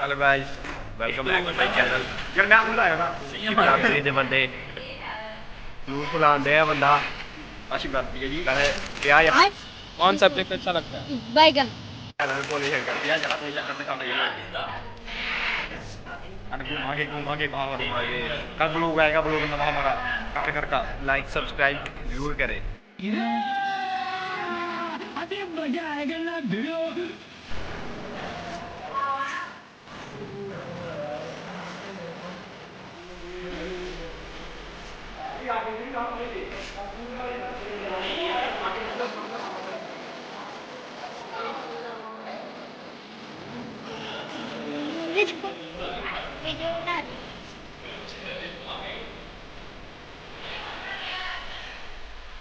Hello guys welcome back to my channel यार मैं आपको बताया था पंजाबी दे बंदे दूर बुलाते हैं बंदा अच्छी बात है जी क्या यार कौन सब्जेक्ट अच्छा लगता है? बैगन। चैनल को नहीं कर दिया जरा कोई करने का नहीं घूमा के कल ब्लॉग आएगा ब्लॉग नवा हमारा काफी करका लाइक सब्सक्राइब जरूर करें मजा आएगा ना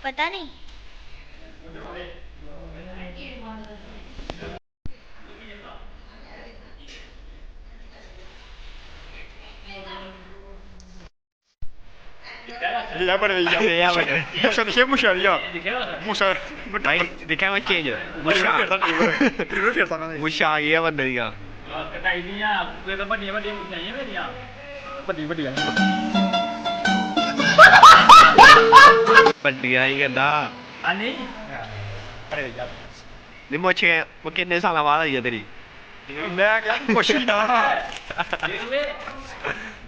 पता नहीं Ya pada ya pada. Musa dia Musa dia. Musa dai दिखा मैं चेंज Musa Musa ये बंदे दिया कटाई दिया कोई तो बड़ी बड़ी नहीं मेरिया बड़ी बड़ी बड़िया ही कहता अने अरे यार नहीं मुझे वो कितने साल बाद आई है तेरी मैं क्या कुछ ना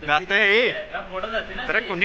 गाते ही तेरे कुंडी